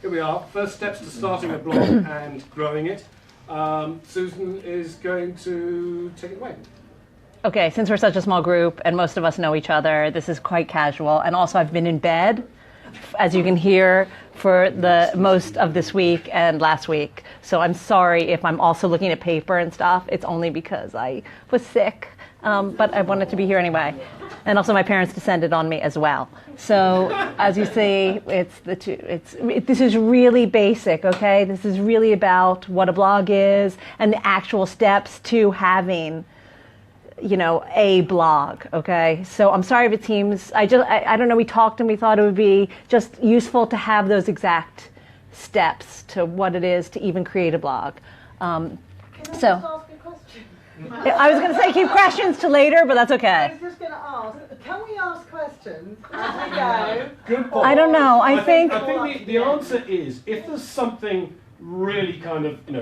here we are. First steps to starting a blog and growing it. Susan is going to take it away. Okay, since we're such a small group and most of us know each other, this is quite casual. And also I've been in bed, as you can hear, for the most of this week and last week. So I'm sorry if I'm also looking at paper and stuff. It's only because I was sick, but I wanted to be here anyway. And also my parents descended on me as well. So as you see, this is really basic, okay? This is really about what a blog is and the actual steps to having, a blog, okay? So I'm sorry if it seems, I don't know, we talked and we thought it would be just useful to have those exact steps to what it is to even create a blog. Can I just ask a question? I was going to say keep questions to later, but that's okay. I was just going to ask, can we ask questions as we go? Good point. I don't know, I think the answer is, if there's something really kind of, you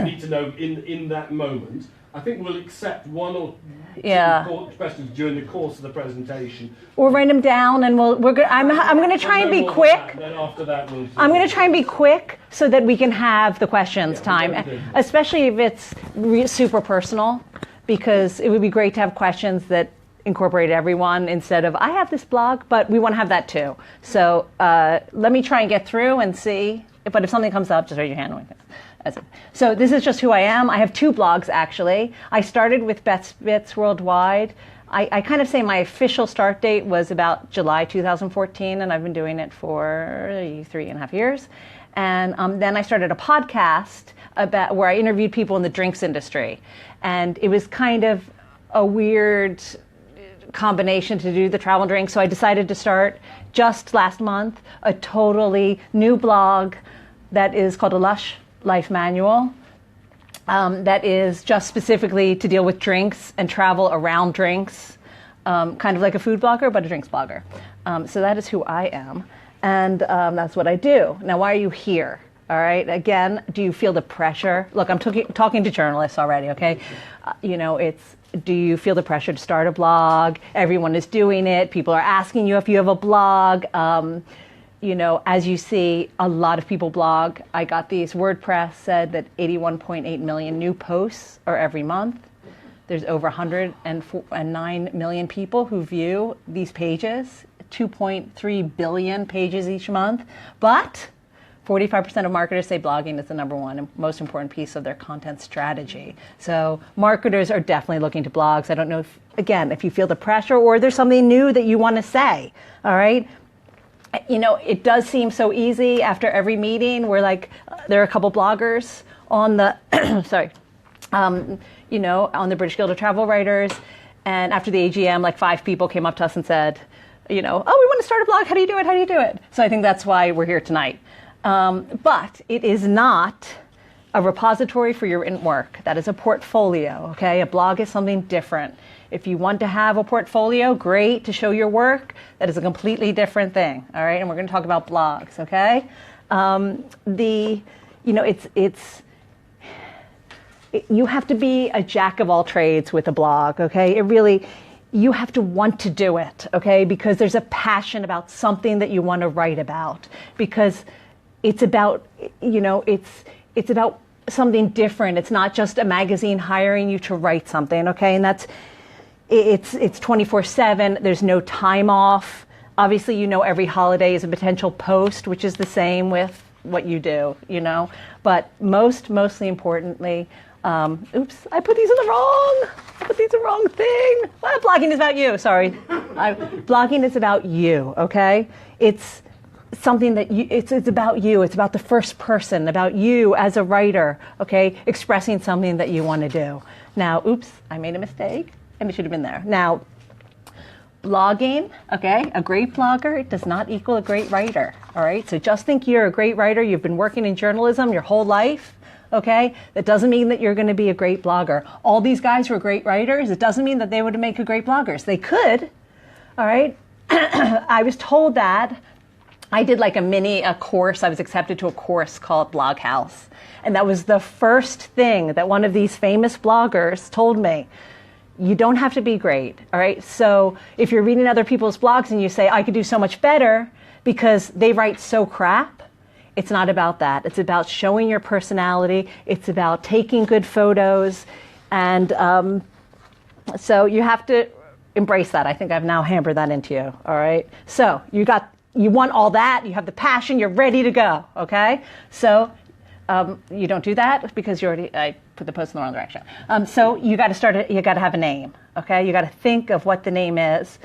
need to know in that moment, I think we'll accept one or two questions during the course of the presentation. We'll write them down, and I'm going to try and be quick. Then after that, I'm going to try and be quick so that we can have the questions time, especially if it's super personal, because it would be great to have questions that incorporate everyone instead of I have this blog, but we want to have that too. So let me try and get through and see. But if something comes up, just raise your hand. So this is just who I am. I have 2 blogs, actually. I started with Best Bits Worldwide. I kind of say my official start date was about July 2014, and I've been doing it for 3.5 years. And then I started a podcast where I interviewed people in the drinks industry. And it was kind of a weird combination to do the travel and drinks. So I decided to start just last month a totally new blog that is called A Lush Life Manual, that is just specifically to deal with drinks and travel around drinks, kind of like a food blogger, but a drinks blogger. So that is who I am, and that's what I do. Now, why are you here? All right. Again, do you feel the pressure? Look, I'm talking to journalists already, okay? Do you feel the pressure to start a blog? Everyone is doing it. People are asking you if you have a blog. As you see, a lot of people blog. I got these. WordPress said that 81.8 million new posts are every month. There's over 109 million people who view these pages, 2.3 billion pages each month. But 45% of marketers say blogging is the number one and most important piece of their content strategy. So marketers are definitely looking to blogs. I don't know if you feel the pressure or there's something new that you want to say, all right? It does seem so easy after every meeting. We're like, there are a couple bloggers on the, on the British Guild of Travel Writers. And after the AGM, like 5 people came up to us and said, we want to start a blog. How do you do it? How do you do it? So I think that's why we're here tonight. But it is not a repository for your written work. That is a portfolio, okay? A blog is something different. If you want to have a portfolio, great, to show your work, that is a completely different thing, all right? And we're going to talk about blogs, okay? You have to be a jack of all trades with a blog, okay? You have to want to do it, okay? Because there's a passion about something that you want to write about. Because it's about, it's about something different. It's not just a magazine hiring you to write something, okay? And it's 24/7. There's no time off. Obviously, every holiday is a potential post, which is the same with what you do, But mostly importantly, oops, I put these in the wrong thing. Well, blogging is about you, sorry. Blogging is about you, okay? It's something that it's about you. It's about the first person, about you as a writer, okay? Expressing something that you want to do. Now, oops, I made a mistake. And it should have been there. Now, blogging, okay, a great blogger does not equal a great writer, all right? So just think you're a great writer. You've been working in journalism your whole life, okay? That doesn't mean that you're going to be a great blogger. All these guys were great writers. It doesn't mean that they would make a great bloggers. They could, all right? I was told that. I did like a course. I was accepted to a course called Blog House. And that was the first thing that one of these famous bloggers told me. You don't have to be great, all right? So if you're reading other people's blogs and you say, I could do so much better because they write so crap, It's not about that. It's about showing your personality. It's about taking good photos. And so you have to embrace that. I think I've now hammered that into you, all right? So you want all that. You have the passion. You're ready to go, okay? So you don't do that because I put the post in the wrong direction. So you got to have a name, okay? You got to think of what the name is.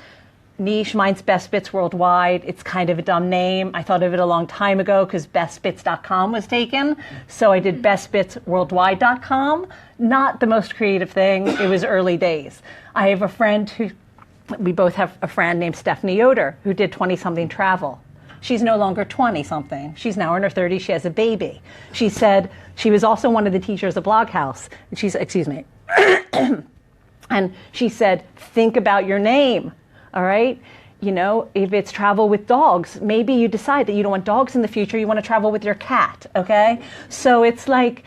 Niche, mine's Best Bits Worldwide. It's kind of a dumb name. I thought of it a long time ago because bestbits.com was taken. So I did bestbitsworldwide.com. Not the most creative thing. It was early days. I have a friend we both have a friend named Stephanie Yoder who did 20-something travel. She's no longer 20-something. She's now in her 30s. She has a baby. She said she was also one of the teachers at Bloghouse. Excuse me. And she said, think about your name. All right? If it's travel with dogs, maybe you decide that you don't want dogs in the future, you want to travel with your cat, okay? So it's like,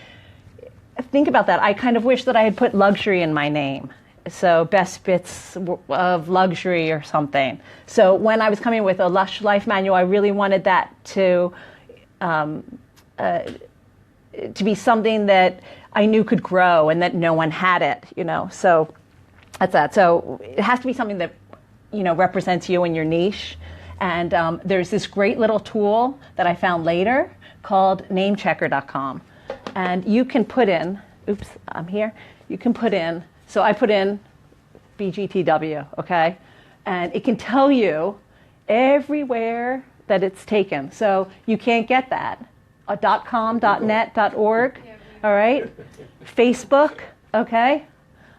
think about that. I kind of wish that I had put luxury in my name. So Best Bits of Luxury or something. So when I was coming with a Lush Life Manual, I really wanted that to be something that I knew could grow and that no one had it, So that's that. So it has to be something that represents you and your niche. And there's this great little tool that I found later called namechecker.com. And you can put in, oops, I'm here. You can put in, so I put in BGTW, okay? And it can tell you everywhere that it's taken. So you can't get that. .com, .net, .org, all right? Facebook, okay?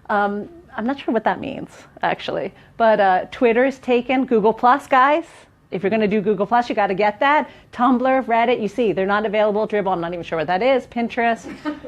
I'm not sure what that means, actually. But Twitter is taken. Google Plus, guys. If you're going to do Google Plus, you got to get that. Tumblr, Reddit, you see, they're not available. Dribbble, I'm not even sure what that is. Pinterest.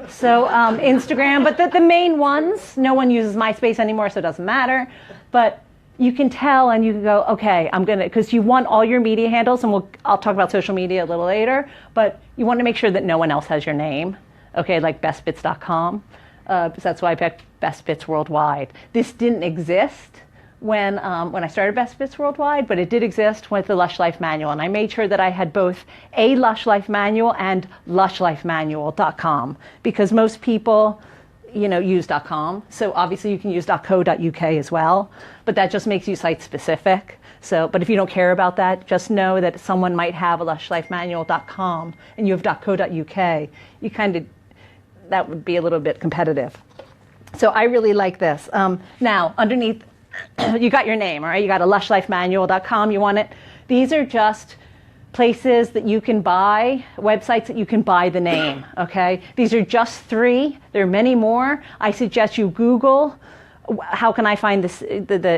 So Instagram. But the main ones, no one uses MySpace anymore, so it doesn't matter. But you can tell and you can go, okay, I'm going to, because you want all your media handles, and I'll talk about social media a little later, but you want to make sure that no one else has your name, okay, like bestbits.com. So that's why I picked Best Bits Worldwide. This didn't exist when I started Best Bits Worldwide, but it did exist with the Lush Life Manual. And I made sure that I had both a Lush Life Manual and lushlifemanual.com, because most people, use .com. So obviously you can use .co.uk as well, but that just makes you site specific. So, but if you don't care about that, just know that someone might have a lushlifemanual.com and you have .co.uk. You kind of, that would be a little bit competitive. So I really like this. Now, underneath, you got your name, all right? You got a lushlifemanual.com. You want it. These are just places that you can buy, websites that you can buy the name, okay? These are just 3. There are many more. I suggest you Google, how can I find this,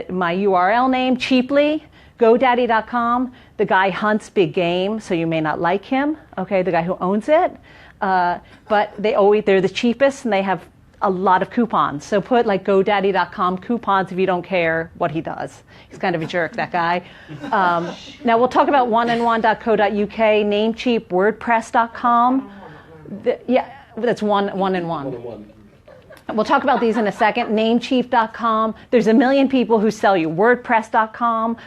my URL name cheaply? GoDaddy.com. The guy hunts big game, so you may not like him, okay, the guy who owns it. But they're the cheapest, and they have a lot of coupons. So put like GoDaddy.com coupons if you don't care what he does. He's kind of a jerk, that guy. Now we'll talk about oneandone.co.uk, Namecheap, WordPress.com. That's one and one. We'll talk about these in a second. Namecheap.com. There's a million people who sell you WordPress.com,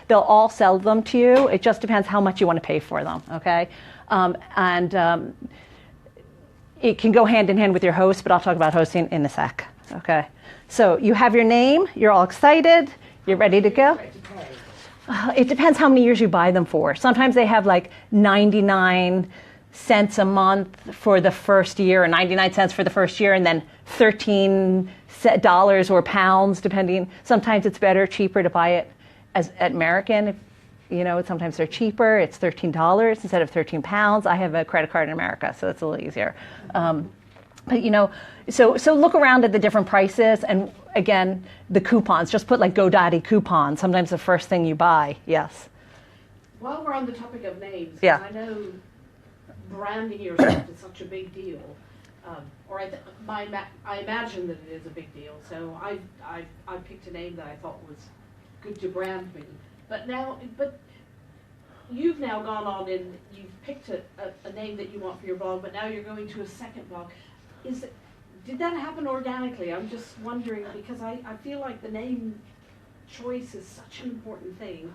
they'll all sell them to you. It just depends how much you want to pay for them, okay? It can go hand in hand with your host, but I'll talk about hosting in a sec. Okay. So you have your name, you're all excited, you're ready to go. It depends how many years you buy them for. Sometimes they have like 99 cents a month for the first year, or 99 cents for the first year, and then $13 or pounds, depending. Sometimes it's better, cheaper to buy it as at American. Sometimes they're cheaper. It's $13 instead of 13 pounds. I have a credit card in America, so it's a little easier. But so look around at the different prices, and again, the coupons. Just put like GoDaddy coupons. Sometimes the first thing you buy. Yes. While we're on the topic of names, yeah. I know branding yourself is such a big deal, or I imagine that it is a big deal. So I picked a name that I thought was good to brand me. But you've now gone on and you've picked a name that you want for your blog, but now you're going to a second blog. Did that happen organically? I'm just wondering, because I feel like the name choice is such an important thing.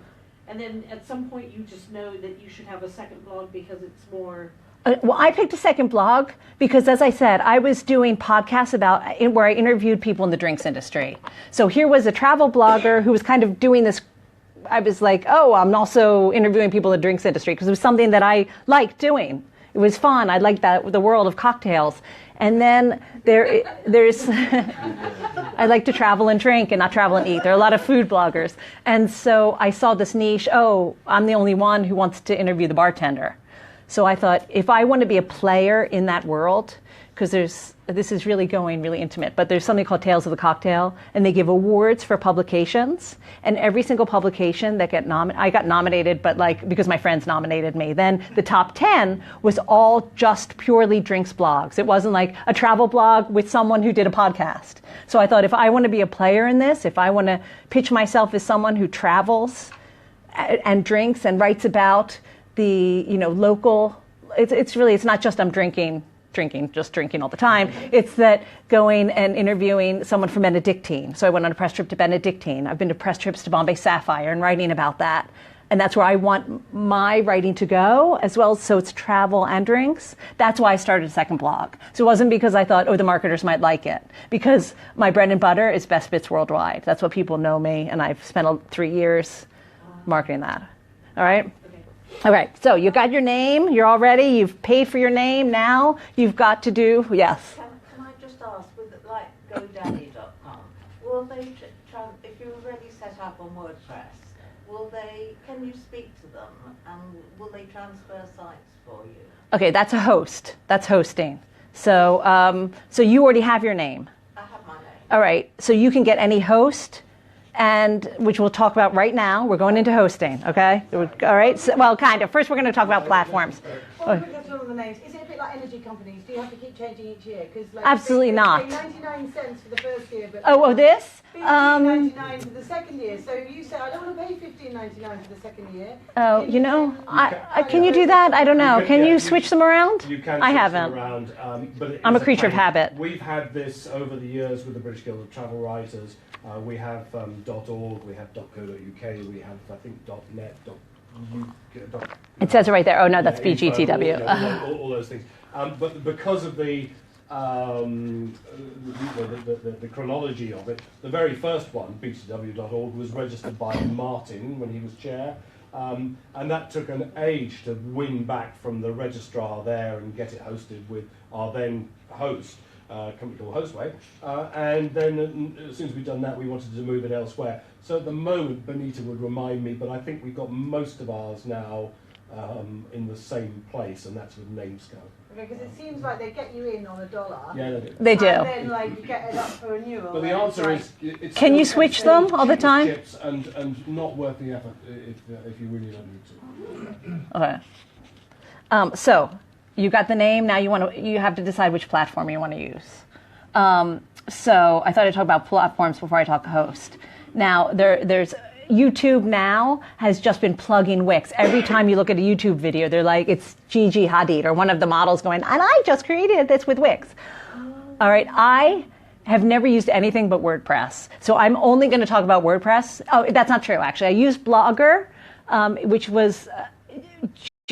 and then at some point you just know that you should have a second blog because it's more... Well, I picked a second blog because, as I said, I was doing podcasts where I interviewed people in the drinks industry. So here was a travel blogger who was kind of doing this. I was like, oh, I'm also interviewing people in the drinks industry because it was something that I liked doing. It was fun. I liked the world of cocktails. And then there's, I like to travel and drink and not travel and eat. There are a lot of food bloggers. And so I saw this niche, I'm the only one who wants to interview the bartender. So I thought, if I want to be a player in that world, because this is really going really intimate, but there's something called Tales of the Cocktail, and they give awards for publications, and every single publication that I got nominated, but because my friends nominated me. Then the top 10 was all just purely drinks blogs. It wasn't like a travel blog with someone who did a podcast. So I thought, if I want to be a player in this, if I want to pitch myself as someone who travels and drinks and writes about the local, it's not just I'm drinking all the time. It's that going and interviewing someone from Benedictine. So I went on a press trip to Benedictine. I've been to press trips to Bombay Sapphire and writing about that. And that's where I want my writing to go as well. So it's travel and drinks. That's why I started a second blog. So it wasn't because I thought, the marketers might like it. Because my bread and butter is Best Bits Worldwide. That's what people know me. And I've spent 3 years marketing that. All right? All right, so you got your name, you're all ready, you've paid for your name, now you've got to do, yes? Can I just ask, with GoDaddy.com, will they, if you're already set up on WordPress, can you speak to them and will they transfer sites for you? Okay, that's a host, that's hosting. So, so you already have your name? I have my name. All right, so you can get any host, and which we'll talk about right now. We're going into hosting, okay? All right, so, well, kind of. First, we're going to talk about platforms. One quick question on the names. Is it a bit like energy companies? Do you have to keep changing each year? Absolutely not. 99 cents for the first year, but this? $15.99 for the second year. So you say, I don't want to pay $15.99 for the second year. Oh, can you do that? I don't know. Can you switch them around? You can. I haven't. Them around, but I'm a creature of habit. We've had this over the years with the British Guild of Travel Writers. We have .org, we have .co.uk, we have, I think, .net, It says it right there. Oh, no, that's BGTW. All those things. But because of the chronology of it, the very first one, BGTW.org, was registered by Martin when he was chair. And that took an age to win back from the registrar there and get it hosted with our then host, company called Hostway, and then as soon as we'd done that, we wanted to move it elsewhere. So at the moment, Benita would remind me, but I think we've got most of ours now in the same place, and that's with Namesco. Okay, because it seems like they get you in on $1. Yeah, they do. They do. And then, you get it up for renewal. But the answer is, it's can you switch them all the time? Chips and not worth the effort if you really don't need to. Okay. So you got the name. Now you have to decide which platform you want to use. So I thought I'd talk about platforms before I talk host. Now there's YouTube now has just been plugging Wix. Every time you look at a YouTube video, they're like, it's Gigi Hadid or one of the models going, and I just created this with Wix. All right, I have never used anything but WordPress. So I'm only going to talk about WordPress. Oh, that's not true, actually. I used Blogger,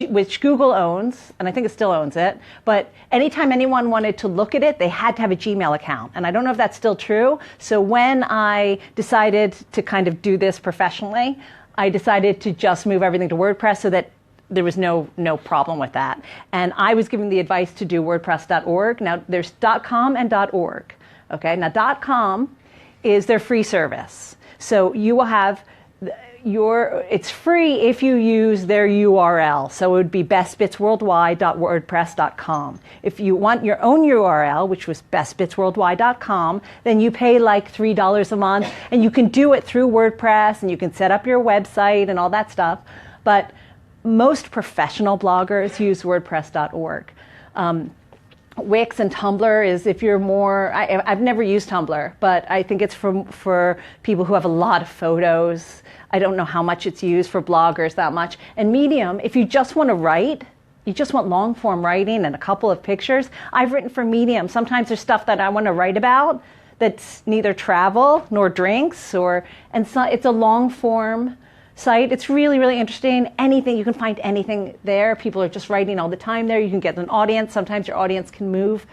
which Google owns, and I think it still owns it. But anytime anyone wanted to look at it, they had to have a Gmail account. And I don't know if that's still true. So when I decided to kind of do this professionally, I decided to just move everything to WordPress so that there was no problem with that. And I was given the advice to do WordPress.org. Now, there's .com and .org. Okay, now .com is their free service. So you will have it's free if you use their URL. So it would be bestbitsworldwide.wordpress.com. If you want your own URL, which was bestbitsworldwide.com, then you pay like $3 a month, and you can do it through WordPress, and you can set up your website and all that stuff. But most professional bloggers use WordPress.org. Wix and Tumblr is if you're more, I've never used Tumblr, but I think it's for people who have a lot of photos. I don't know how much it's used for bloggers that much. And Medium, if you just want to write, you just want long form writing and a couple of pictures. I've written for Medium. Sometimes there's stuff that I want to write about that's neither travel nor drinks, and so it's a long form site. It's really, really interesting. Anything, you can find anything there. People are just writing all the time there. You can get an audience. Sometimes your audience can move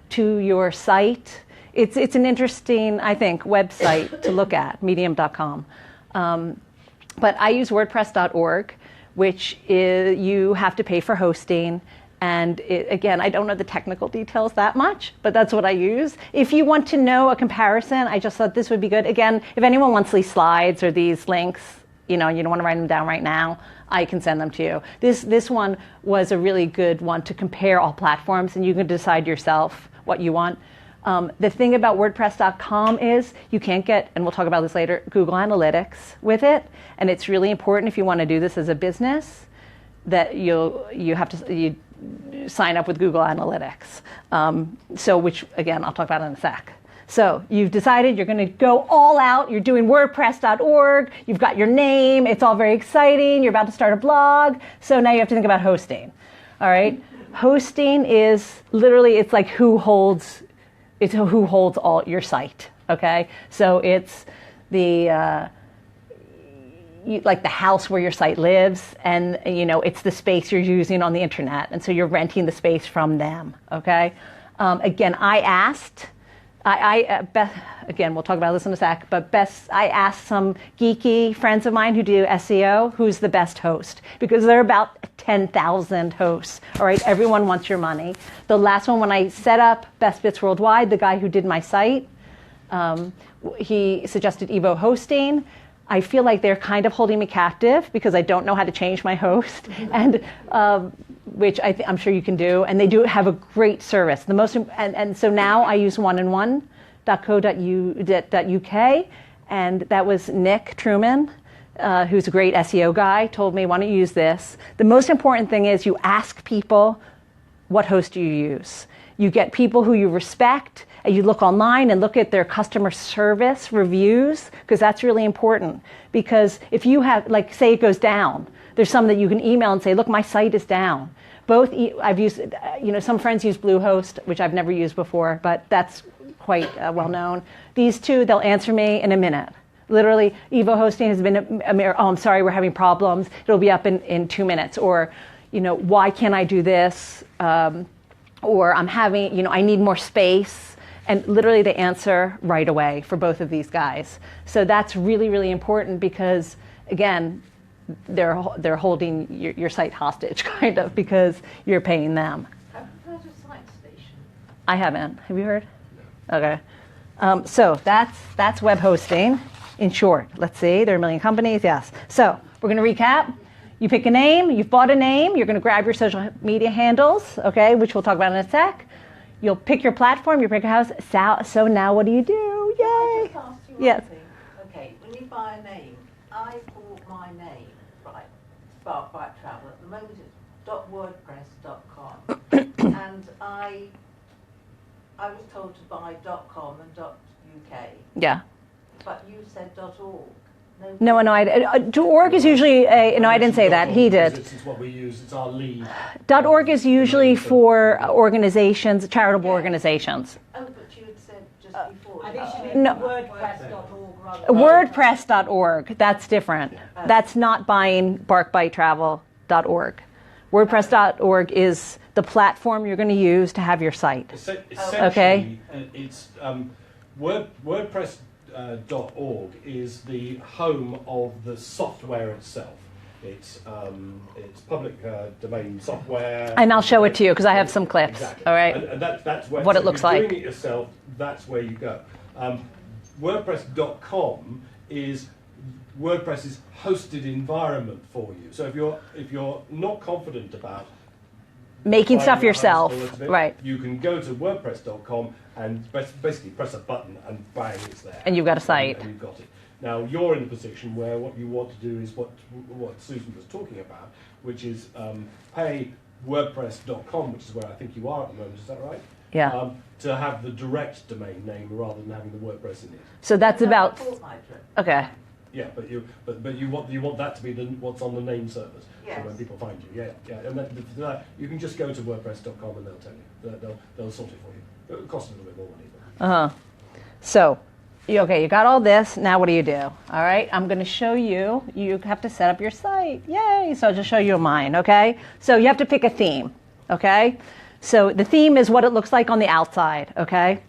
to your site. It's an interesting, I think, website to look at, medium.com. But I use WordPress.org, which is, you have to pay for hosting. And again, I don't know the technical details that much, but that's what I use. If you want to know a comparison, I just thought this would be good. Again, if anyone wants these slides or these links, you know, and you don't want to write them down right now, I can send them to you. This one was a really good one to compare all platforms, and you can decide yourself what you want. The thing about WordPress.com is you can't get, and we'll talk about this later, Google Analytics with it, and it's really important if you want to do this as a business that you have to sign up with Google Analytics. Which again, I'll talk about in a sec. So you've decided you're going to go all out. You're doing WordPress.org. You've got your name. It's all very exciting. You're about to start a blog. So now you have to think about hosting. All right. Hosting is literally, it's like who holds all your site. Okay. So it's the like the house where your site lives, and you know it's the space you're using on the internet, and so you're renting the space from them. Okay. Again, again, we'll talk about this in a sec, but I asked some geeky friends of mine who do SEO, who's the best host, because there are about 10,000 hosts. All right, everyone wants your money. The last one, when I set up Best Bits Worldwide, the guy who did my site, he suggested Evo Hosting. I feel like they're kind of holding me captive because I don't know how to change my host, and which I'm sure you can do. And they do have a great service. And so now I use oneandone.co.uk, and that was Nick Truman, who's a great SEO guy, told me, why don't you use this? The most important thing is you ask people, what host do you use? You get people who you respect, and you look online and look at their customer service reviews, because that's really important. Because if you have, like, say it goes down, there's some that you can email and say, look, my site is down. I've used, some friends use Bluehost, which I've never used before, but that's quite well known. These two, they'll answer me in a minute. Literally, Evo Hosting has been I'm sorry, we're having problems. It'll be up in 2 minutes. Or, why can't I do this? Or I'm having, I need more space. And literally they answer right away for both of these guys. So that's really, really important because, again, they're holding your site hostage, kind of, because you're paying them. Have you heard of SiteStation? I haven't. Have you heard? Okay. So that's web hosting in short. Let's see. There are a million companies. Yes. So we're going to recap. You pick a name. You've bought a name. You're going to grab your social media handles, okay, which we'll talk about in a sec. You'll pick your platform. You pick a house. So now what do? Yay. Can I just ask you one thing? Okay, when you buy a name, I bought my name, right, Spark Bike Travel. At the moment it's .wordpress.com. And I was told to buy .com and .uk. Yeah. But you said .org. No, .org is usually no, I didn't say that. He did. It's what we use. It's our lead. .org is usually for organizations, charitable organizations. Oh, but you had said just before. I think she meant No. WordPress.org rather. WordPress.org. That's different. That's not buying barkbiketravel.org. WordPress.org is the platform you're going to use to have your site. Essentially, it's WordPress. .org is the home of the software itself. It's public domain software. And I'll show it to you because I have some clips. Exactly. All right. And that's where, what so it looks if you're like. doing it yourself, that's where you go. WordPress.com is WordPress's hosted environment for you. So if you're not confident about making stuff yourself, right? You can go to WordPress.com and basically press a button and bang, it's there. And you've got a site. And you've got it. Now you're in a position where what you want to do is what Susan was talking about, which is pay WordPress.com, which is where I think you are at the moment. Is that right? Yeah. To have the direct domain name rather than having the WordPress in it. So that's about. Okay. Yeah, but you want that to be what's on the name servers. Yes. So when people find you, yeah, and for that you can just go to WordPress.com and they'll tell you. They'll sort it for you. It'll cost a little bit more money. So Okay, you got all this. Now what do you do? All right, I'm going to show you. You have to set up your site. Yay! So I'll just show you mine, okay? So you have to pick a theme, okay? So the theme is what it looks like on the outside, okay?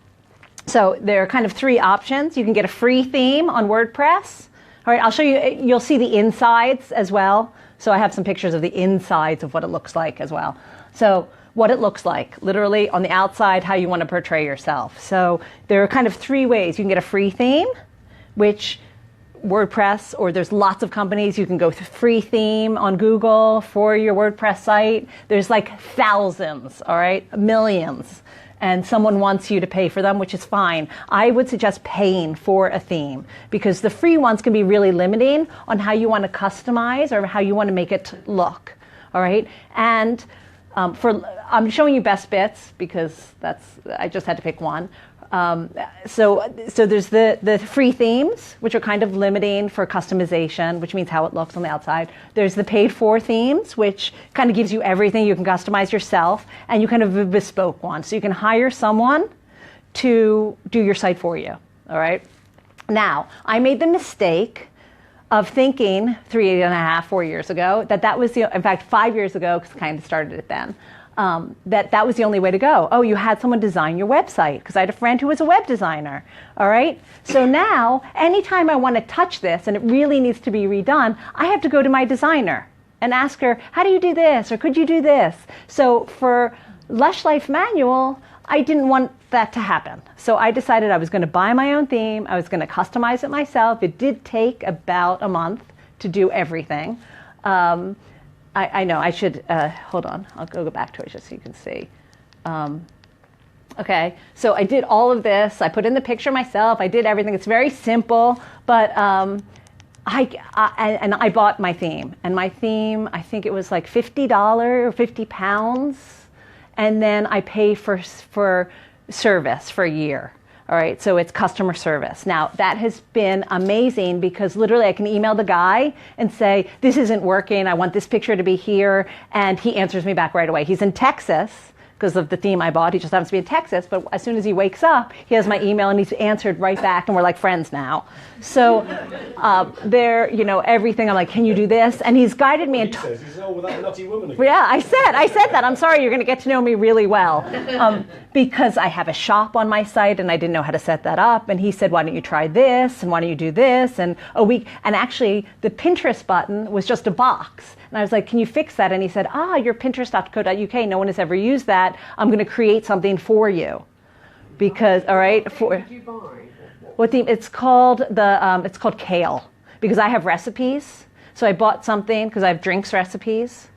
So there are kind of three options. You can get a free theme on WordPress. All right, I'll show you. You'll see the insides as well. So I have some pictures of the insides of what it looks like as well. So what it looks like, literally on the outside, how you want to portray yourself. So there are kind of three ways. You can get a free theme, which WordPress, or there's lots of companies. You can go with free theme on Google for your WordPress site. There's like thousands, all right, millions. And someone wants you to pay for them, which is fine. I would suggest paying for a theme because the free ones can be really limiting on how you want to customize or how you want to make it look, all right? And I'm showing you best bits because I just had to pick one. So there's the free themes, which are kind of limiting for customization, which means how it looks on the outside. There's the paid for themes, which kind of gives you everything you can customize yourself, and you kind of a bespoke one. So you can hire someone to do your site for you, all right? Now, I made the mistake of thinking 4 years ago, that was in fact 5 years ago, because I kind of started it then, that was the only way to go. Oh, you had someone design your website, because I had a friend who was a web designer, all right? So now, anytime I want to touch this and it really needs to be redone, I have to go to my designer and ask her, how do you do this, or could you do this? So for Lush Life Manual, I didn't want that to happen. So I decided I was going to buy my own theme. I was going to customize it myself. It did take about a month to do everything. I know I should, hold on. I'll go back to it just so you can see. Okay, so I did all of this. I put in the picture myself. I did everything. It's very simple, but I bought my theme. And my theme, I think it was like $50 or £50. And then I pay for service for a year. All right, so it's customer service. Now, that has been amazing because literally I can email the guy and say, this isn't working, I want this picture to be here, and he answers me back right away. He's in Texas because of the theme I bought. He just happens to be in Texas, but as soon as he wakes up, he has my email and he's answered right back, and we're like friends now. So everything, I'm like, can you do this? And he's guided me. He says, he says, oh, well, that nutty woman again. Yeah, I said that. I'm sorry, you're going to get to know me really well. Because I have a shop on my site and I didn't know how to set that up. And he said, why don't you try this? And why don't you do this? And and actually the Pinterest button was just a box. And I was like, can you fix that? And he said, you're pinterest.co.uk. No one has ever used that. I'm going to create something for you. Because, all right. What did you buy? What theme? It's called Kale. Because I have recipes. So I bought something because I have drinks recipes.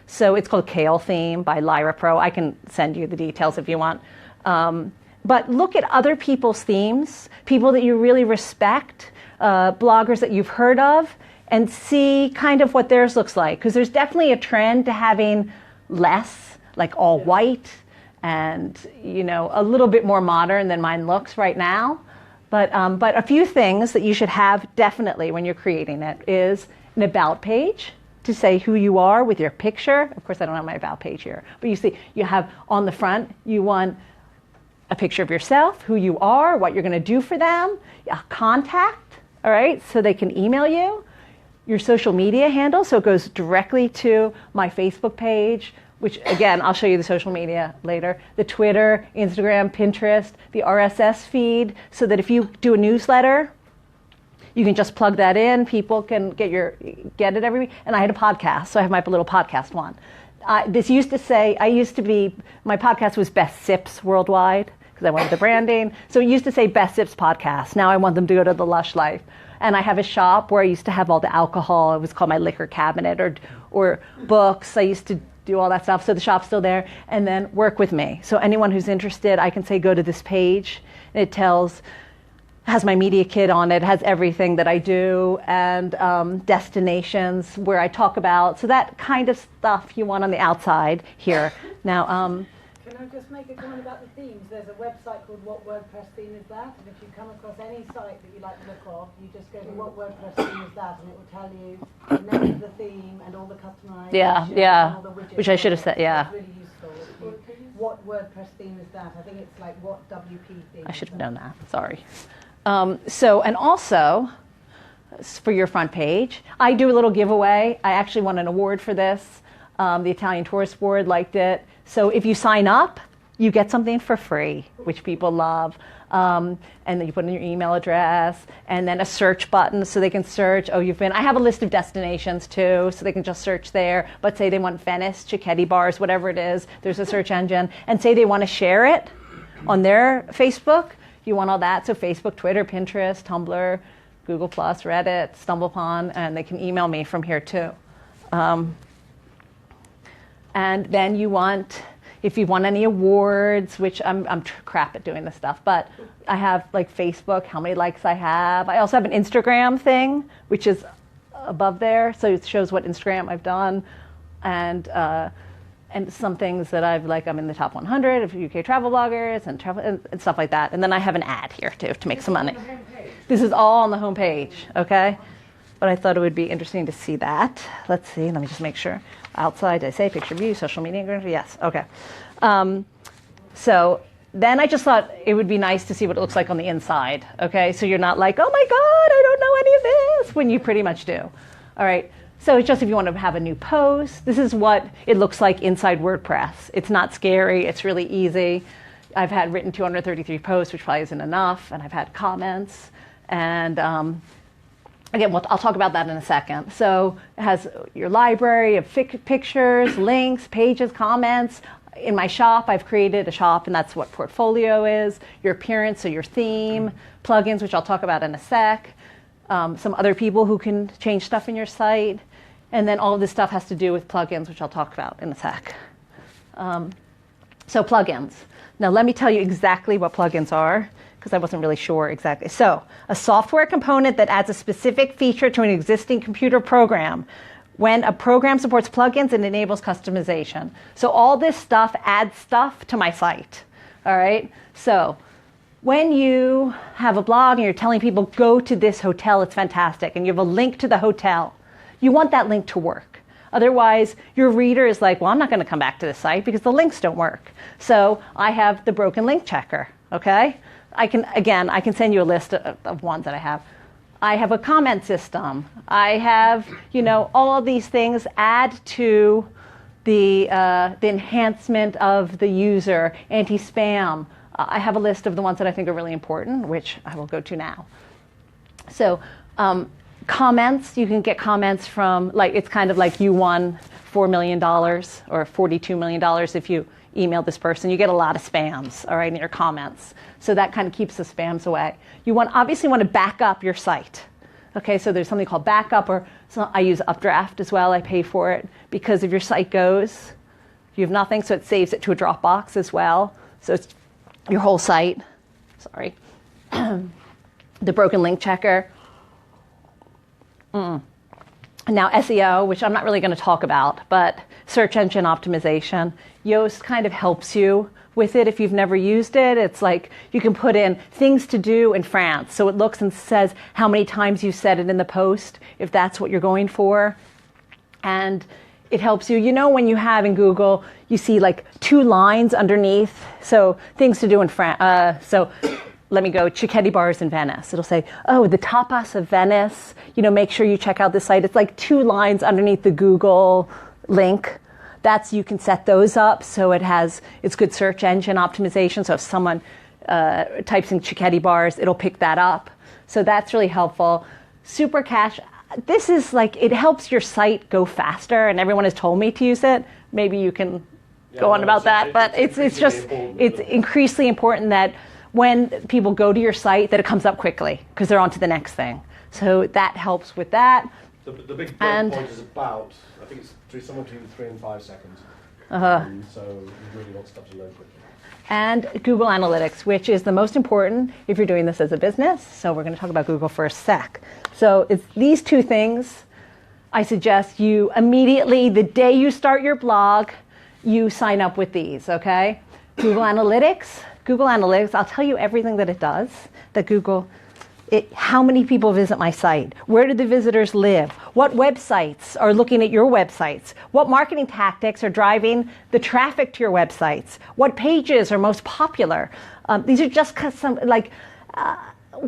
So it's called Kale Theme by Lyra Pro. I can send you the details if you want. But look at other people's themes, people that you really respect, bloggers that you've heard of, and see kind of what theirs looks like. Because there's definitely a trend to having less, like all white, and a little bit more modern than mine looks right now. But a few things that you should have definitely when you're creating it is an about page to say who you are with your picture. Of course, I don't have my about page here. But you see, you have on the front, you want a picture of yourself, who you are, what you're going to do for them, a contact, all right, so they can email you, your social media handle, so it goes directly to my Facebook page, which, again, I'll show you the social media later, the Twitter, Instagram, Pinterest, the RSS feed, so that if you do a newsletter, you can just plug that in. People can get it every week. And I had a podcast, so I have my little podcast one. My podcast was Best Sips Worldwide, because I wanted the branding. So it used to say Best Sips Podcast. Now I want them to go to the Lush Life. And I have a shop where I used to have all the alcohol. It was called my liquor cabinet, or books. I used to do all that stuff. So the shop's still there. And then work with me. So anyone who's interested, I can say go to this page. And it has my media kit on it, has everything that I do, and destinations where I talk about. So that kind of stuff you want on the outside here. Now, can I just make a comment about the themes? There's a website called What WordPress Theme Is That? And if you come across any site that you like the look of, you just go to What WordPress Theme Is That, and it will tell you the name of the theme and all the customization and all the widgets. Which I should have said, yeah. It's really useful. What WordPress theme is that? I think it's like what WP theme. I should have known that. Sorry. And also, for your front page, I do a little giveaway. I actually won an award for this. The Italian Tourist Board liked it. So if you sign up, you get something for free, which people love. And then you put in your email address, and then a search button so they can search. Oh, you've been. I have a list of destinations too, so they can just search there. But say they want Venice, Cicchetti bars, whatever it is. There's a search engine, and say they want to share it on their Facebook. You want all that. So Facebook, Twitter, Pinterest, Tumblr, Google+, Reddit, StumbleUpon, and they can email me from here too. And then you want, if you want any awards, which I'm crap at doing this stuff, but I have like Facebook, how many likes I have. I also have an Instagram thing, which is above there, so it shows what Instagram I've done, and some things that I'm in the top 100 of UK travel bloggers and travel and stuff like that. And then I have an ad here too to make some money. This is all on the home page, okay? But I thought it would be interesting to see that. Let's see, let me just make sure. Outside, did I say picture view, social media? Yes, okay. So then I just thought it would be nice to see what it looks like on the inside, okay? So you're not like, oh my God, I don't know any of this, when you pretty much do. All right, so it's just if you want to have a new post, this is what it looks like inside WordPress. It's not scary, it's really easy. I've had written 233 posts, which probably isn't enough, and I've had comments. And again, I'll talk about that in a second. So it has your library of pictures, links, pages, comments. In my shop, I've created a shop, and that's what portfolio is. Your appearance, so your theme, plugins, which I'll talk about in a sec. Some other people who can change stuff in your site. And then all of this stuff has to do with plugins, which I'll talk about in a sec. So plugins. Now let me tell you exactly what plugins are, because I wasn't really sure exactly. So a software component that adds a specific feature to an existing computer program. When a program supports plugins, it enables customization. So all this stuff adds stuff to my site. All right? So when you have a blog and you're telling people, go to this hotel, it's fantastic, and you have a link to the hotel, you want that link to work. Otherwise, your reader is like, well, I'm not going to come back to this site because the links don't work. So I have the broken link checker, okay? I can send you a list of ones that I have. I have a comment system. I have, all of these things add to the enhancement of the user, anti-spam. I have a list of the ones that I think are really important, which I will go to now. So comments, you can get comments from, it's kind of like you won $4 million or $42 million if you email this person. You get a lot of spams, all right, in your comments. So that kind of keeps the spams away. You obviously want to back up your site. Okay, so there's something called backup, I use Updraft as well. I pay for it because if your site goes, you have nothing, so it saves it to a Dropbox as well. So it's your whole site. Sorry. The broken link checker. Now SEO, which I'm not really going to talk about, but search engine optimization. Yoast kind of helps you with it if you've never used it. It's like you can put in things to do in France. So it looks and says how many times you said it in the post, if that's what you're going for. And it helps you. When you have in Google, you see like 2 lines underneath. So things to do in France. So let me go, Cicchetti bars in Venice. It'll say, oh, the tapas of Venice. Make sure you check out this site. It's like 2 lines underneath the Google link. You can set those up so it's good search engine optimization. So if someone types in Cicchetti bars, it'll pick that up. So that's really helpful. Super cache. This is it helps your site go faster, and everyone has told me to use it. Maybe you can go on about that, but it's increasingly important that when people go to your site that it comes up quickly because they're on to the next thing. So that helps with that. The big point is about, I think it's somewhere between 3 and 5 seconds. So you really want stuff to load quickly. And Google Analytics, which is the most important if you're doing this as a business. So we're going to talk about Google for a sec. So it's these 2 things. I suggest you immediately, the day you start your blog, you sign up with these, okay? Google Analytics, I'll tell you everything that it does, that Google, how many people visit my site? Where do the visitors live? What websites are looking at your websites? What marketing tactics are driving the traffic to your websites? What pages are most popular? These are just some,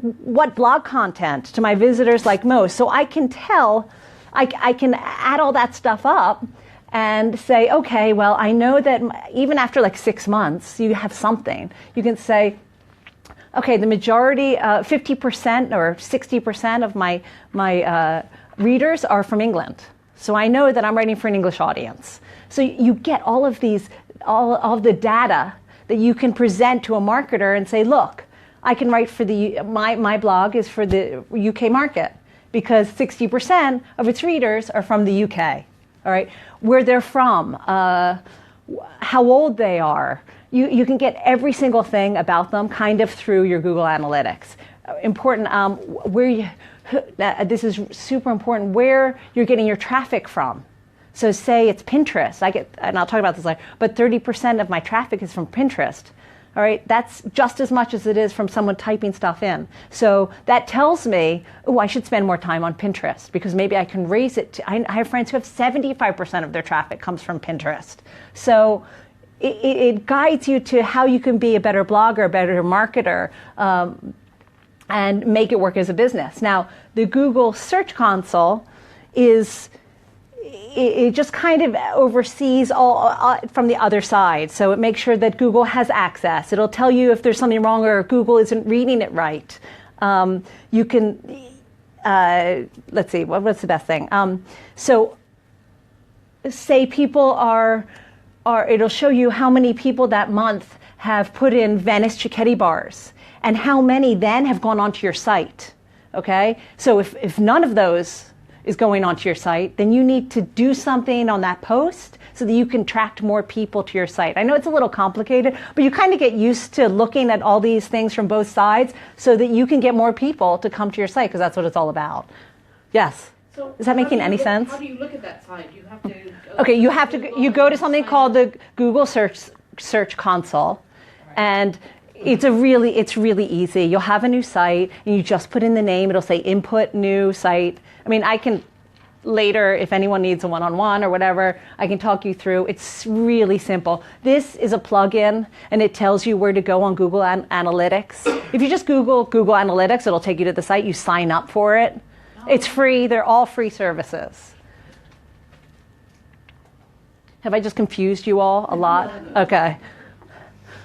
what blog content do my visitors like most? So I can tell, I can add all that stuff up and say, okay, well, I know that even after like 6 months, you have something. You can say, okay, the majority, 50% or 60% of my readers are from England. So I know that I'm writing for an English audience. So you get all of these, all of the data that you can present to a marketer and say, look, I can write for my blog is for the UK market because 60% of its readers are from the UK, all right? Where they're from, how old they are. You can get every single thing about them kind of through your Google Analytics. Important, this is super important, where you're getting your traffic from. So say it's Pinterest, and I'll talk about this later, but 30% of my traffic is from Pinterest. All right, that's just as much as it is from someone typing stuff in. So that tells me, oh, I should spend more time on Pinterest because maybe I can raise it to, I have friends who have 75% of their traffic comes from Pinterest. So it guides you to how you can be a better blogger, a better marketer, and make it work as a business. Now, the Google Search Console it just kind of oversees all from the other side. So it makes sure that Google has access. It'll tell you if there's something wrong or Google isn't reading it right. You can, let's see, what's the best thing? So say people it'll show you how many people that month have put in Venice Cicchetti bars and how many then have gone onto your site, okay? So if none of those is going onto your site, then you need to do something on that post so that you can attract more people to your site. I know it's a little complicated, but you kind of get used to looking at all these things from both sides so that you can get more people to come to your site because that's what it's all about. Yes? So is that making any sense? How do you look at that site? You have to go okay, you go to something called the Google Search Console, and it's really easy. You'll have a new site, and you just put in the name. It'll say input new site. I mean, I can later, if anyone needs a one-on-one or whatever, I can talk you through. It's really simple. This is a plugin, and it tells you where to go on Google Analytics. If you just Google Analytics, it'll take you to the site. You sign up for it. It's free. They're all free services. Have I just confused you all a lot? Okay.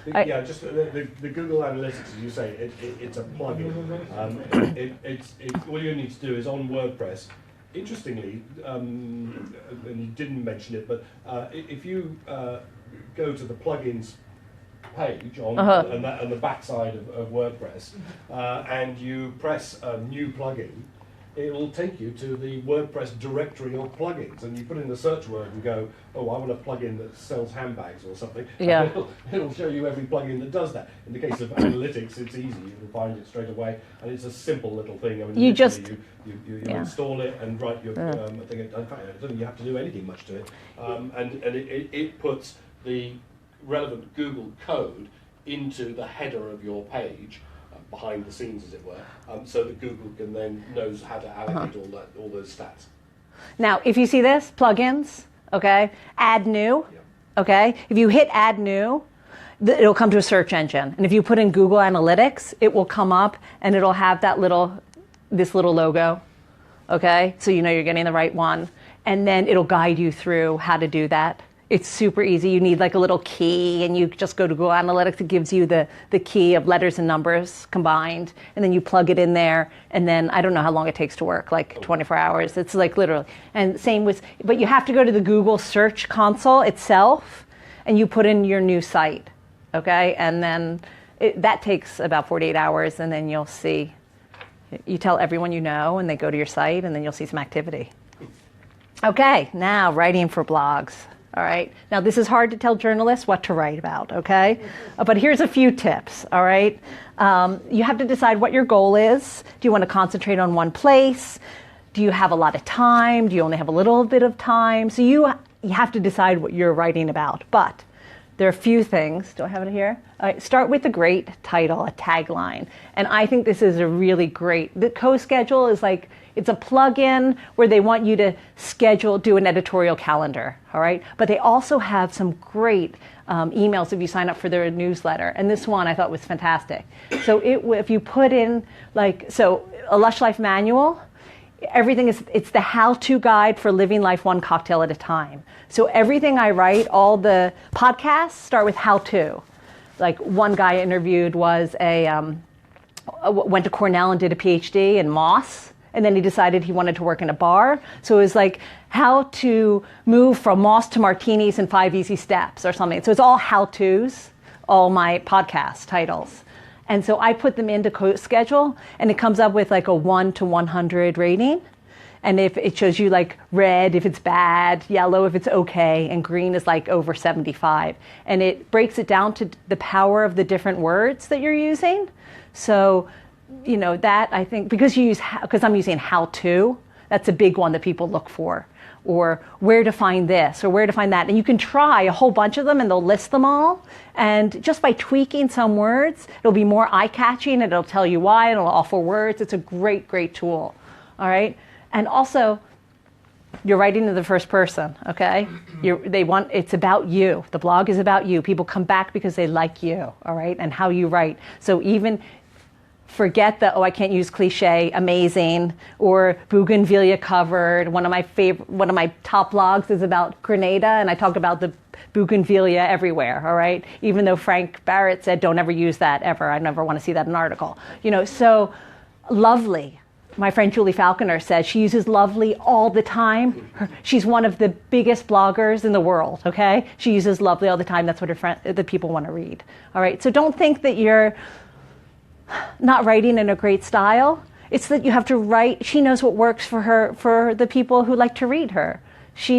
Yeah, just the Google Analytics, as you say, it's a plugin. All you need to do is on WordPress. Interestingly, and you didn't mention it, but if you go to the plugins page on the backside of WordPress, and you press a new plugin, it will take you to the WordPress directory of plugins, and you put in the search word and go, oh, I want a plugin that sells handbags or something. Yeah. It'll show you every plugin that does that. In the case of analytics, it's easy. You can find it straight away, and it's a simple little thing. I mean, you install it and write your thing. In fact, I don't think you have to do anything much to it. And it puts the relevant Google code into the header of your page, behind the scenes, as it were, so that Google can then knows how to allocate all those stats. Now, if you see this, plugins, okay, add new, okay. If you hit add new, it'll come to a search engine, and if you put in Google Analytics, it will come up and it'll have this little logo, okay. So you know you're getting the right one, and then it'll guide you through how to do that. It's super easy. You need like a little key, and you just go to Google Analytics. It gives you the key of letters and numbers combined, and then you plug it in there, and then I don't know how long it takes to work, like 24 hours. It's like literally. And same with, but you have to go to the Google Search Console itself, and you put in your new site, okay? And then that takes about 48 hours, and then you'll see, you tell everyone you know, and they go to your site, and then you'll see some activity. Okay, now writing for blogs. All right. Now, this is hard to tell journalists what to write about, okay? But here's a few tips, all right? You have to decide what your goal is. Do you want to concentrate on one place? Do you have a lot of time? Do you only have a little bit of time? So you have to decide what you're writing about. But there are a few things. Do I have it here? All right, start with a great title, a tagline. And I think this is a really great, the CoSchedule is like, it's a plug-in where they want you to do an editorial calendar, all right? But they also have some great emails if you sign up for their newsletter. And this one I thought was fantastic. So if you put in a Lush Life manual, it's the how-to guide for living life one cocktail at a time. So everything I write, all the podcasts start with how-to. Like one guy I interviewed was went to Cornell and did a PhD in Moss, and then he decided he wanted to work in a bar. So it was like how to move from Moss to martinis in 5 easy steps or something. So it's all how-tos, all my podcast titles. And so I put them into CoSchedule, and it comes up with like a 1 to 100 rating. And if it shows you like red if it's bad, yellow if it's okay, and green is like over 75. And it breaks it down to the power of the different words that you're using. So, that I think, because I'm using how to, that's a big one that people look for. Or where to find this, or where to find that. And you can try a whole bunch of them, and they'll list them all. And just by tweaking some words, it'll be more eye-catching, and it'll tell you why, and it'll offer words. It's a great, great tool. All right? And also, you're writing in the first person, okay? It's about you. The blog is about you. People come back because they like you, all right, and how you write. So even forget the, I can't use cliche, amazing, or bougainvillea covered. One of my top blogs is about Grenada, and I talk about the bougainvillea everywhere, all right? Even though Frank Barrett said, don't ever use that ever. I never want to see that in an article. So lovely. My friend Julie Falconer says she uses Lovely all the time. She's one of the biggest bloggers in the world, okay? She uses Lovely all the time. That's what the people want to read, all right? So don't think that you're not writing in a great style. It's that you have to write. She knows what works for her, for the people who like to read her. I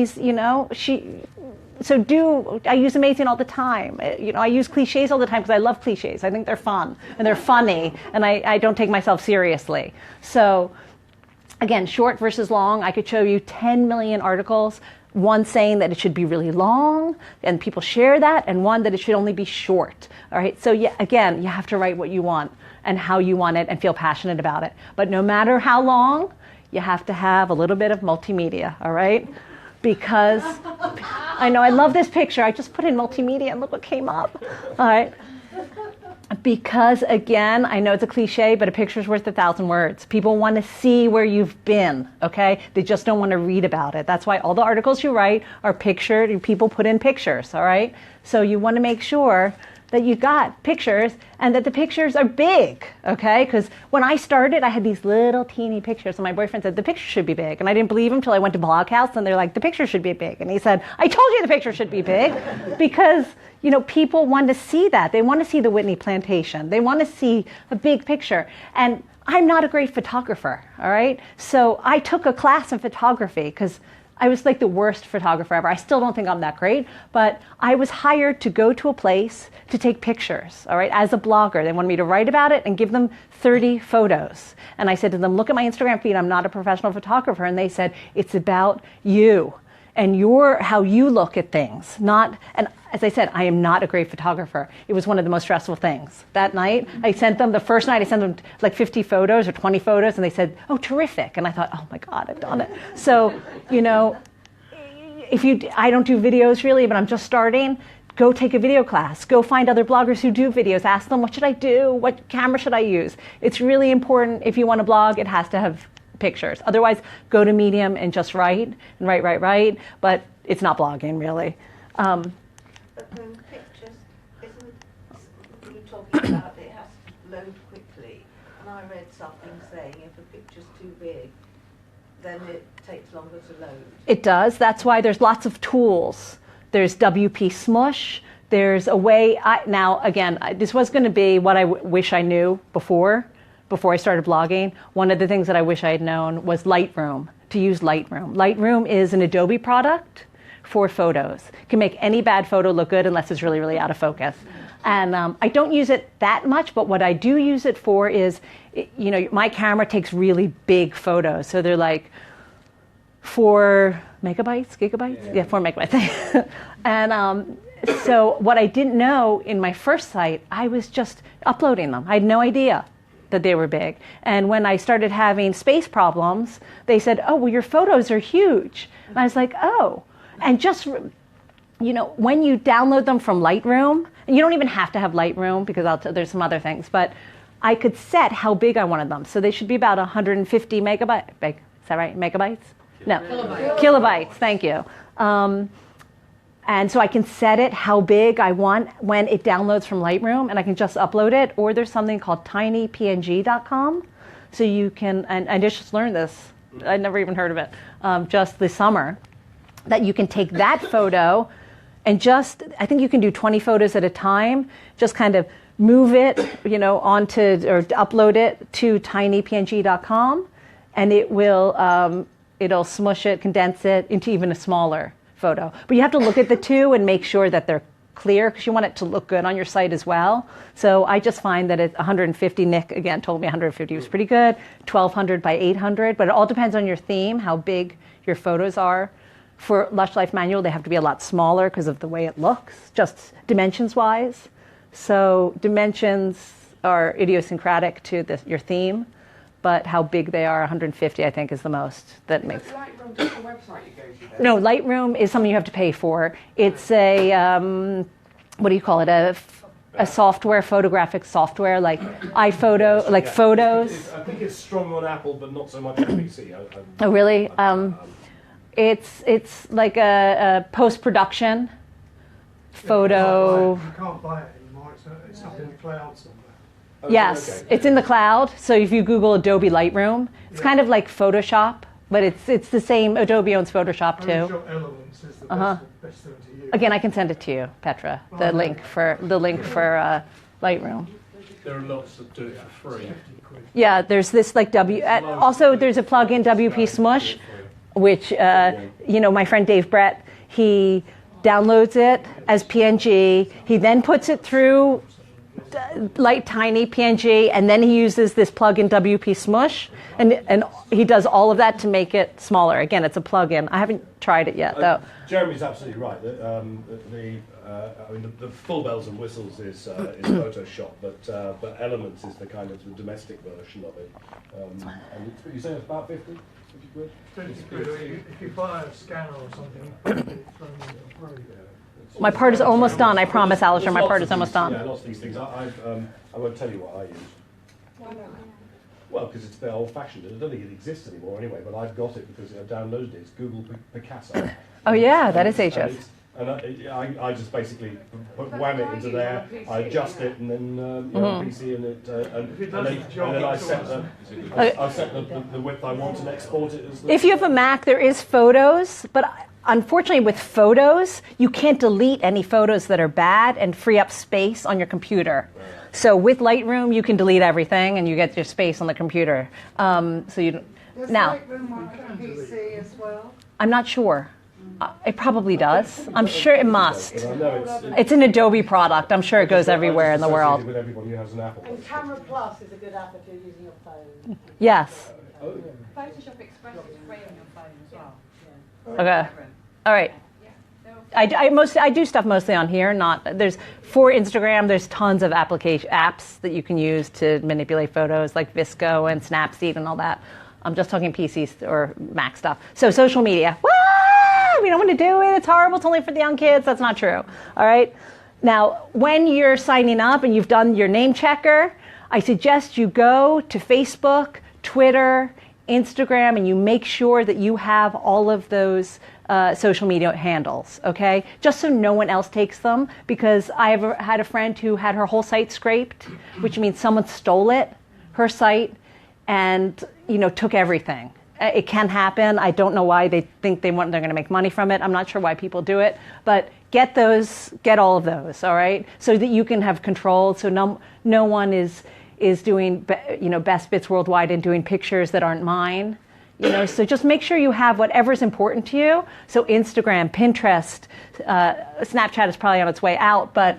use amazing all the time. I use cliches all the time because I love cliches. I think they're fun and they're funny, and I don't take myself seriously. So again, short versus long, I could show you 10 million articles, one saying that it should be really long and people share that, and one that it should only be short. All right. So again, you have to write what you want and how you want it and feel passionate about it. But no matter how long, you have to have a little bit of multimedia. All right. Because I know I love this picture. I just put in multimedia and look what came up. All right. Because again, I know it's a cliche, but a picture's worth 1,000 words. People want to see where you've been, okay? They just don't want to read about it. That's why all the articles you write are pictured, and people put in pictures, all right? So you want to make sure that you got pictures and that the pictures are big, okay? Because when I started, I had these little teeny pictures, and my boyfriend said, the picture should be big. And I didn't believe him until I went to Bloghouse, and they're like, the picture should be big. And he said, I told you the picture should be big. Because, people want to see that. They want to see the Whitney plantation. They want to see a big picture. And I'm not a great photographer, all right? So I took a class in photography because I was like the worst photographer ever. I still don't think I'm that great, but I was hired to go to a place to take pictures, all right, as a blogger. They wanted me to write about it and give them 30 photos. And I said to them, look at my Instagram feed. I'm not a professional photographer. And they said, it's about you and how you look at things, and as I said, I am not a great photographer. It was one of the most stressful things. That night, the first night I sent them like 50 photos or 20 photos, and they said, oh, terrific. And I thought, oh my God, I've done it. So, I don't do videos really, but I'm just starting, go take a video class. Go find other bloggers who do videos. Ask them, what should I do? What camera should I use? It's really important. If you want to blog, it has to have pictures. Otherwise, go to Medium and just write, and write. But it's not blogging, really. But then pictures, isn't you talking about it has to load quickly? And I read something saying if a picture's too big, then it takes longer to load. It does. That's why there's lots of tools. There's WP Smush. There's a way. This was going to be what I wish I knew before I started blogging. One of the things that I wish I had known was Lightroom, to use Lightroom. Lightroom is an Adobe product for photos. It can make any bad photo look good unless it's really, really out of focus. And I don't use it that much, but what I do use it for is, my camera takes really big photos. So they're like 4 megabytes, gigabytes? Yeah, 4 megabytes. And so what I didn't know in my first site, I was just uploading them. I had no idea that they were big. And when I started having space problems, they said, oh, well, your photos are huge. And I was like, oh. And just when you download them from Lightroom, and you don't even have to have Lightroom because there's some other things, but I could set how big I wanted them. So they should be about 150 megabytes. Is that right? Megabytes? No. Kilobytes, thank you. And so I can set it how big I want when it downloads from Lightroom, and I can just upload it. Or there's something called tinypng.com. So you can, and I just learned this. I'd never even heard of it just this summer, that you can take that photo and I think you can do 20 photos at a time, just kind of move it, onto or upload it to tinypng.com, and it'll smush it, condense it into even a smaller photo. But you have to look at the two and make sure that they're clear because you want it to look good on your site as well. So I just find that it's 150. Nick again told me 150 was pretty good. 1200 by 800, but it all depends on your theme, how big your photos are. For Lush Life Manual, they have to be a lot smaller because of the way it looks, just dimensions-wise. So dimensions are idiosyncratic to your theme, but how big they are, 150, I think, is the most that makes. Is Lightroom just the website you go to then? No, Lightroom is something you have to pay for. It's a, what do you call it? A software, photographic software, like iPhoto, like Photos. I think it's strong on Apple, but not so much on PC. Oh, really? It's like a post-production photo. You can't buy it anymore. It's up in the cloud somewhere. Yes, it's in the cloud. So if you Google Adobe Lightroom, it's kind of like Photoshop, but it's the same. Adobe owns Photoshop too. Sure Elements is the best thing to use. Again, I can send it to you, Petra. The link for Lightroom. There are lots that do it for free. Yeah, there's this like also there's a plugin WP Smush, which my friend Dave Brett, he downloads it as PNG. He then puts it through tiny PNG, and then he uses this plugin WP Smush, and he does all of that to make it smaller. Again, it's a plugin. I haven't tried it yet, though. Jeremy's absolutely right. The full bells and whistles is Photoshop, but Elements is the kind of the domestic version of it. And you say it's about 50 quid? 50 quid. If you buy a scanner or something, it's very good. My part is almost done. I promise, Alistair. My part is almost done. Yeah, lots of these things. I won't tell you what I use. Why not? Well, because it's a bit old-fashioned. I don't think it exists anymore anyway, but I've got it because I've downloaded it. It's Google Picasso. Oh, yeah, that is ages. And I just basically wham it into there, I adjust it, and then on PC, and then I set the width I want and export it. If you have a Mac, there is Photos, but unfortunately with Photos, you can't delete any photos that are bad and free up space on your computer. So with Lightroom, you can delete everything, and you get your space on the computer. Does Lightroom work on PC as well? I'm not sure. It probably does. I'm sure it must. It's an Adobe product. I'm sure it goes everywhere in the world. With everybody who has an Apple. And Camera Plus is a good app if you're using your phone. Yes. Photoshop Express is free on your phone as well. Okay. All right. I do stuff mostly on here. For Instagram, there's tons of apps that you can use to manipulate photos, like Visco and Snapseed and all that. I'm just talking PCs or Mac stuff. So social media. We don't want to do it. It's horrible. It's only for the young kids. That's not true. All right. Now, when you're signing up and you've done your name checker, I suggest you go to Facebook, Twitter, Instagram, and you make sure that you have all of those social media handles, okay? Just so no one else takes them, because I had a friend who had her whole site scraped, which means someone stole her site, and took everything. It can happen. I don't know why they think they're going to make money from it. I'm not sure why people do it, but get all of those, all right, so that you can have control. So no one is doing best bits worldwide and doing pictures that aren't mine. So just make sure you have whatever's important to you. So Instagram, Pinterest, Snapchat is probably on its way out, but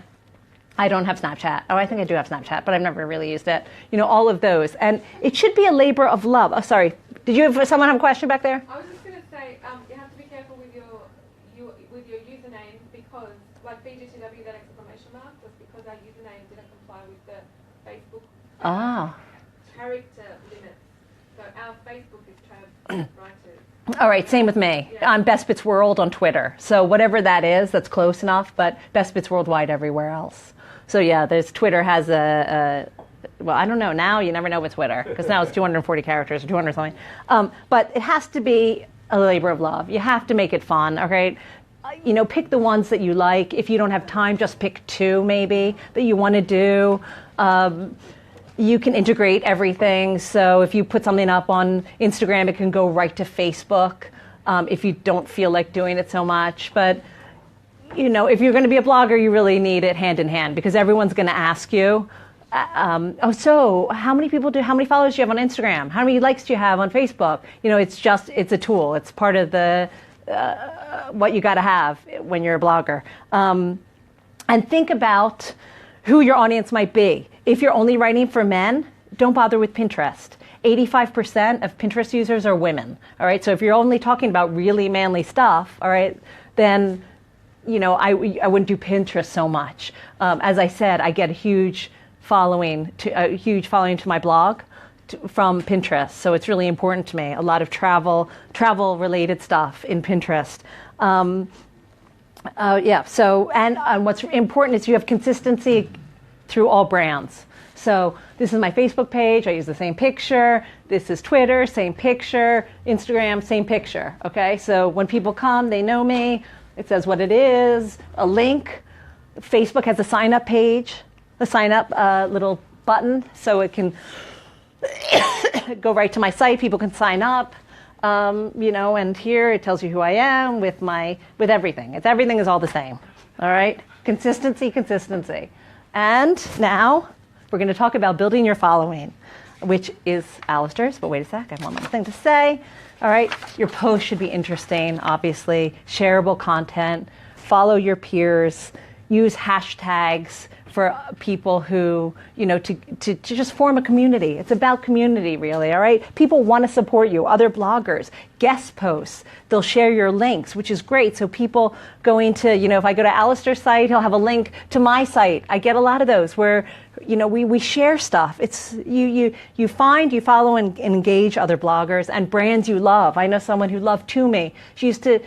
I don't have Snapchat. Oh, I think I do have Snapchat, but I've never really used it. All of those. And it should be a labor of love. Oh, sorry. Did someone have a question back there? I was just going to say, you have to be careful with your username, because, like BGTW, that exclamation mark was because our username didn't comply with the Facebook character limits So our Facebook is Trans Writers. All right, same with me. Yeah. I'm Best Bits World on Twitter. So whatever that is, that's close enough, but Best Bits Worldwide everywhere else. So yeah, Twitter has well, I don't know. Now you never know with Twitter, because now it's 240 characters or 200 something. But it has to be a labor of love. You have to make it fun, all right? Pick the ones that you like. If you don't have time, just pick 2 maybe that you want to do. You can integrate everything. So if you put something up on Instagram, it can go right to Facebook if you don't feel like doing it so much. But, if you're going to be a blogger, you really need it hand in hand, because everyone's going to ask you, so how many followers do you have on Instagram? How many likes do you have on Facebook? It's a tool. It's part of the what you got to have when you're a blogger. And think about who your audience might be. If you're only writing for men, don't bother with Pinterest. 85% of Pinterest users are women. All right. So if you're only talking about really manly stuff, all right, then I wouldn't do Pinterest so much. As I said, I get a huge following to my blog from Pinterest, so it's really important to me. A lot of travel related stuff in Pinterest. So and what's important is you have consistency through all brands. So this is my Facebook page. I use the same picture. This is Twitter, same picture. Instagram, same picture. Okay, so when people come, they know me. It says what it is, a link. Facebook has a sign-up page, a sign-up little button, so it can go right to my site. People can sign up, and here it tells you who I am with everything. Everything is all the same. All right, consistency. And now we're going to talk about building your following, which is Alistair's. But wait a sec, I have one more thing to say. All right, your post should be interesting, obviously, shareable content, follow your peers, use hashtags for people who, to just form a community. It's about community, really, all right? People want to support you, other bloggers, guest posts. They'll share your links, which is great. So people going to, if I go to Alistair's site, he'll have a link to my site. I get a lot of those where, we share stuff. It's you follow and engage other bloggers and brands you love. I know someone who loved Toomey. She used to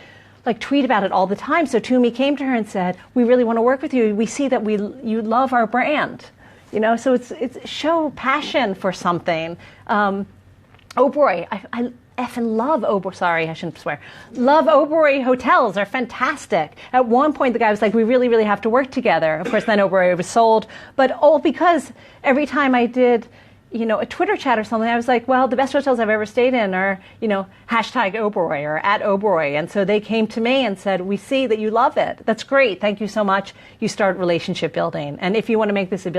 tweet about it all the time. So Toomey came to her and said, "We really want to work with you. We see that you love our brand." So it's show passion for something. Oberoi, I effing love Oberoi. Sorry, I shouldn't swear. Love Oberoi hotels. Are fantastic. At one point, the guy was like, "We really, really have to work together." Of course, then Oberoi was sold, but all because every time I did a Twitter chat or something, I was like, well, the best hotels I've ever stayed in are, hashtag Oberoi or at Oberoi. And so they came to me and said, we see that you love it. That's great. Thank you so much. You start relationship building. And if you want to make this a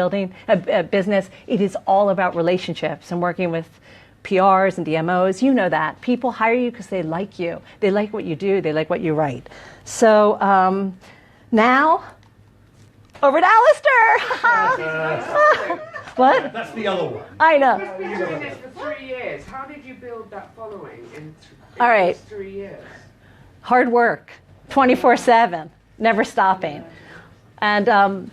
business, it is all about relationships and working with PRs and DMOs. You know that. People hire you because they like you. They like what you do. They like what you write. So now, over to Alistair. What? That's the other one. I know. You've been doing this for 3 years. How did you build that following in All right. those 3 years? Hard work, 24/7, never stopping. And, as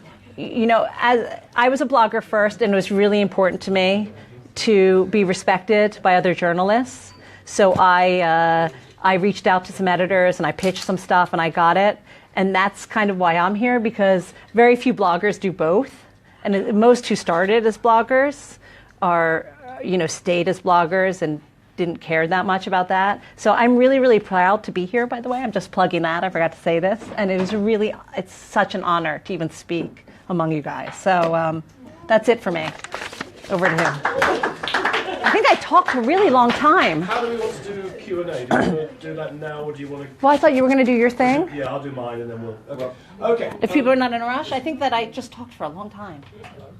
I was a blogger first, and it was really important to me to be respected by other journalists. So I reached out to some editors and I pitched some stuff and I got it. And that's kind of why I'm here, because very few bloggers do both. And most who started as bloggers are, stayed as bloggers and didn't care that much about that. So I'm really, really proud to be here, by the way. I'm just plugging that. I forgot to say this. And it's such an honor to even speak among you guys. So that's it for me. Over to him. I think I talked a really long time. How do we want to do Q&A? Do you want to do that now, or do you want to... Well, I thought you were going to do your thing. Yeah, I'll do mine, and then we'll... Okay. If people are not in a rush, I think that I just talked for a long time.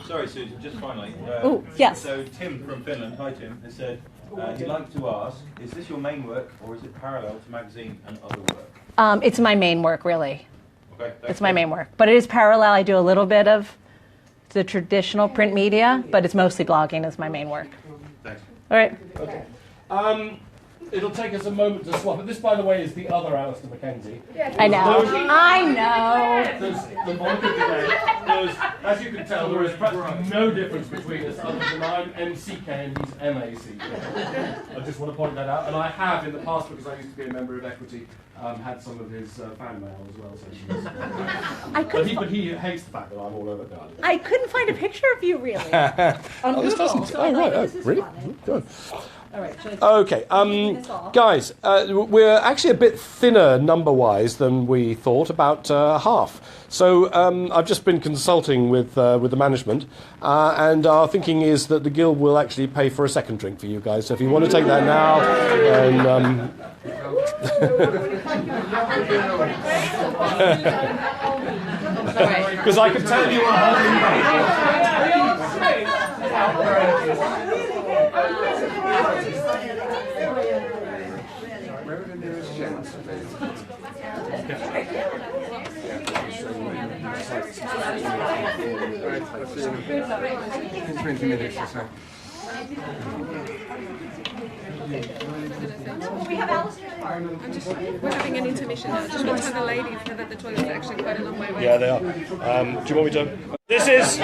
Sorry, Susan, just finally. Yes. So Tim from Finland, hi Tim, has said he'd like to ask, is this your main work, or is it parallel to magazine and other work? It's my main work, really. Okay, it's my main work. But it is parallel. I do a little bit of the traditional print media, but it's mostly blogging is my main work. Thanks. All right. Okay. it'll take us a moment to swap it. This, by the way, is the other Alistair Mackenzie. I know. I know. There's the Monica today. As you can tell, there is practically no difference between us other than I'm MCK and he's MACK. I just want to point that out. And I have in the past, because I used to be a member of Equity, had some of his fan mail as well. So but he hates the fact that I'm all over Guardian. I couldn't find a picture of you really. On this Google. doesn't. Oh right. Oh, really? Good. All right, okay, guys, we're actually a bit thinner number-wise than we thought, about half. So I've just been consulting with the management, and our thinking is that the Guild will actually pay for a second drink for you guys. So if you want to take that now, then... Because I can tell you Where are the nearest sheds, please? 20 minutes or so. We have Alistair. We're having an intermission now. Just want to tell the ladies that the toilets are actually quite a long way away. Yeah, they are. Do you want me to... This is...